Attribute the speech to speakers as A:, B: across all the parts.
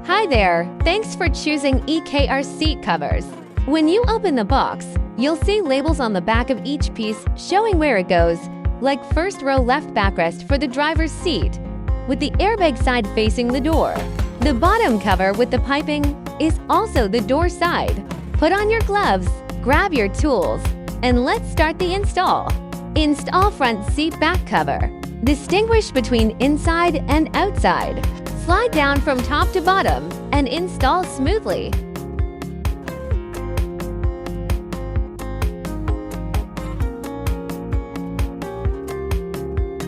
A: Hi there! Thanks for choosing EKR seat covers. When you open the box, you'll see labels on the back of each piece showing where it goes, like first row left backrest for the driver's seat, with the airbag side facing the door. The bottom cover with the piping is also the door side. Put on your gloves, grab your tools, and let's start the install. Install front seat back cover. Distinguish between inside and outside. Slide down from top to bottom and install smoothly.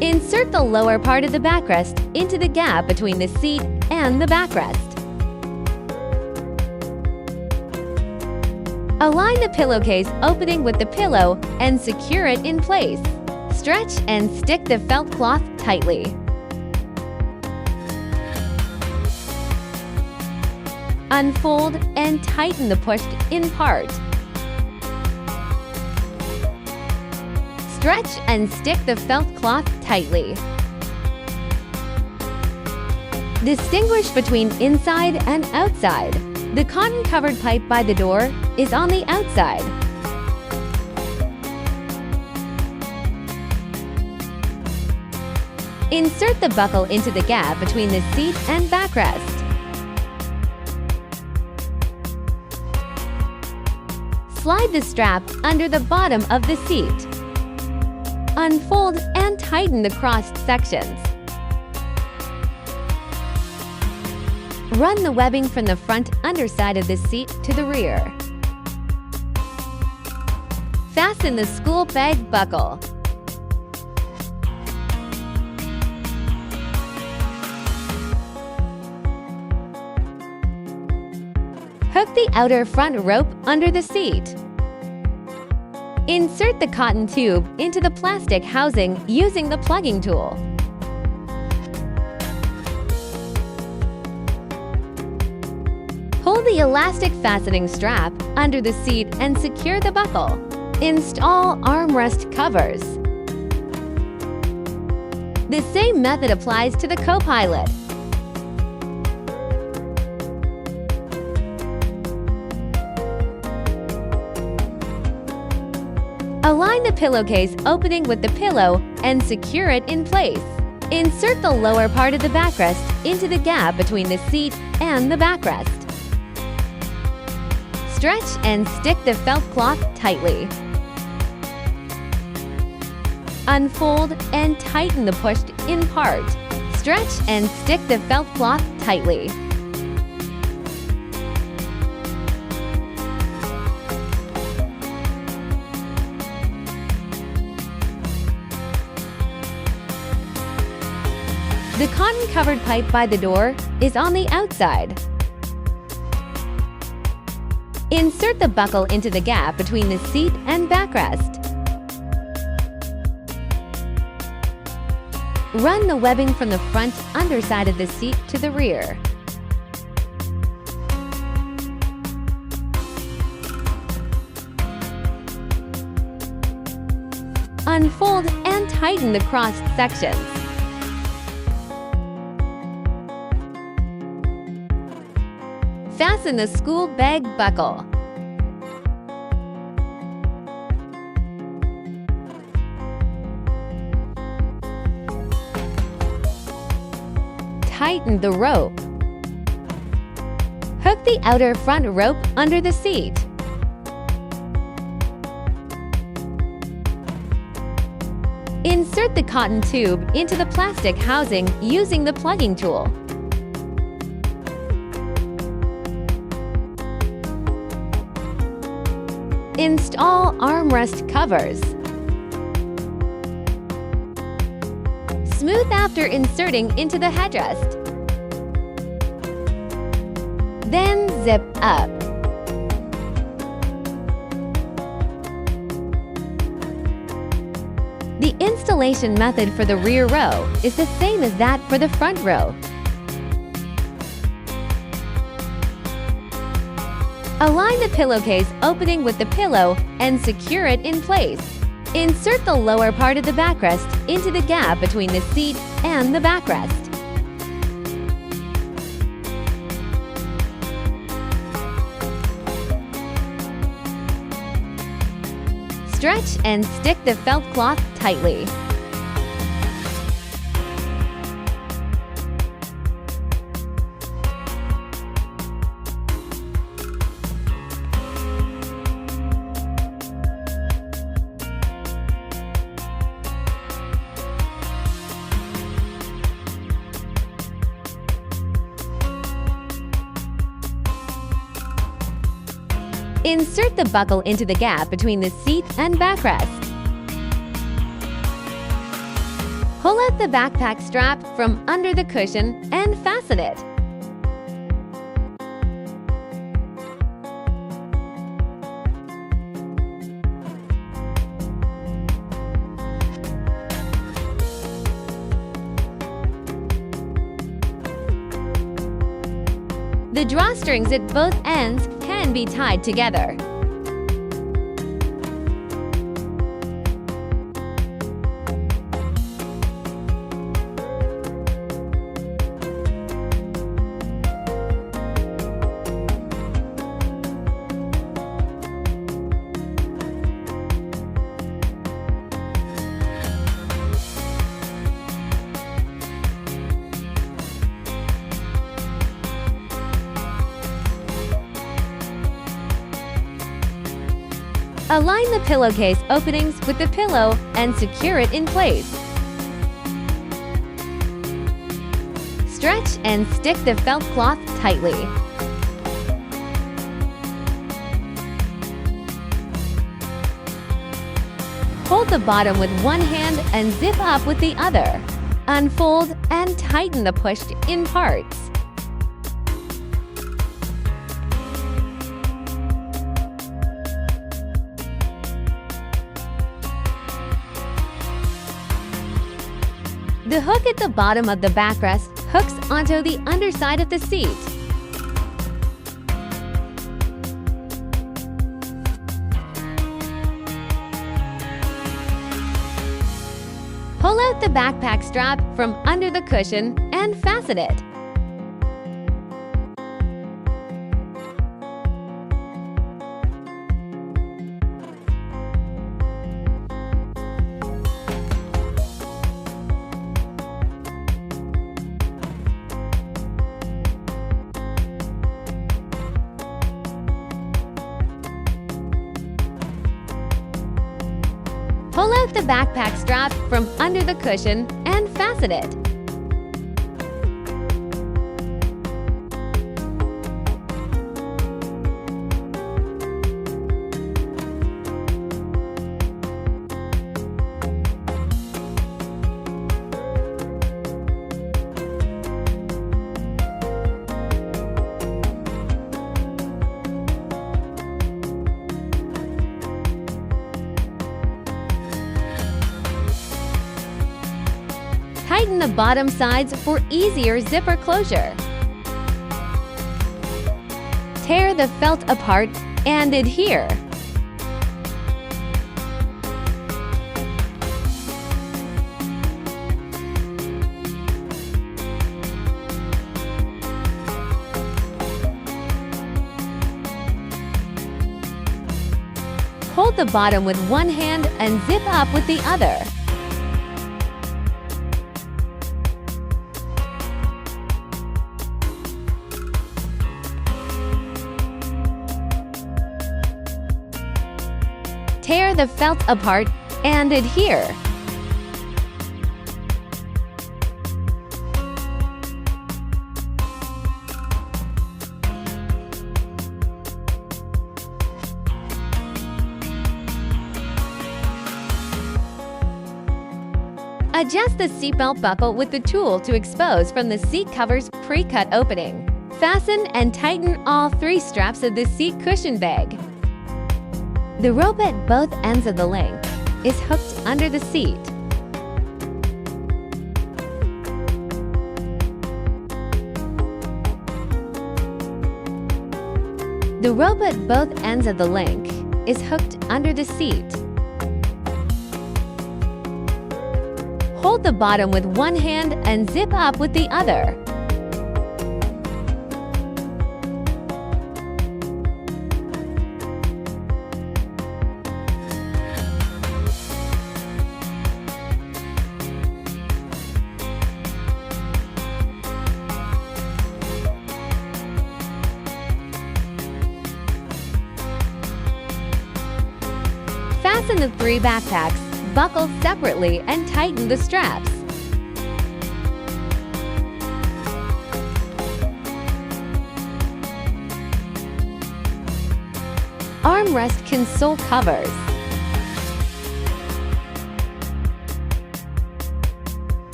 A: Insert the lower part of the backrest into the gap between the seat and the backrest. Align the pillowcase opening with the pillow and secure it in place. Stretch and stick the felt cloth tightly. Unfold and tighten the pushed-in part. Stretch and stick the felt cloth tightly. Distinguish between inside and outside. The cotton-covered pipe by the door is on the outside. Insert the buckle into the gap between the seat and backrest. Slide the strap under the bottom of the seat. Unfold and tighten the crossed sections. Run the webbing from the front underside of the seat to the rear. Fasten the school bag buckle. Hook the outer front rope under the seat. Insert the cotton tube into the plastic housing using the plugging tool. Hold the elastic fastening strap under the seat and secure the buckle. Install armrest covers. The same method applies to the co-pilot. Align the pillowcase opening with the pillow and secure it in place. Insert the lower part of the backrest into the gap between the seat and the backrest. Stretch and stick the felt cloth tightly. Unfold and tighten the pushed-in part. Stretch and stick the felt cloth tightly. The cotton-covered pipe by the door is on the outside. Insert the buckle into the gap between the seat and backrest. Run the webbing from the front underside of the seat to the rear. Unfold and tighten the crossed sections. Fasten the school bag buckle. Tighten the rope. Hook the outer front rope under the seat. Insert the cotton tube into the plastic housing using the plugging tool. Install armrest covers. Smooth after inserting into the headrest. Then zip up. The installation method for the rear row is the same as that for the front row. Align the pillowcase opening with the pillow and secure it in place. Insert the lower part of the backrest into the gap between the seat and the backrest. Stretch and stick the felt cloth tightly. Insert the buckle into the gap between the seat and backrest. Pull out the backpack strap from under the cushion and fasten it. The drawstrings at both ends can be tied together. Align the pillowcase openings with the pillow and secure it in place. Stretch and stick the felt cloth tightly. Hold the bottom with one hand and zip up with the other. Unfold and tighten the pushed-in parts. The hook at the bottom of the backrest hooks onto the underside of the seat. Pull out the backpack strap from under the cushion and fasten it. Pull out the backpack strap from under the cushion and fasten it. Tighten the bottom sides for easier zipper closure. Tear the felt apart and adhere. Hold the bottom with one hand and zip up with the other. Tear the felt apart and adhere. Adjust the seatbelt buckle with the tool to expose from the seat cover's pre-cut opening. Fasten and tighten all 3 straps of the seat cushion bag. The rope at both ends of the link is hooked under the seat. The rope at both ends of the link is hooked under the seat. Hold the bottom with one hand and zip up with the other. Fasten the 3 backpacks, buckle separately, and tighten the straps. Armrest console covers.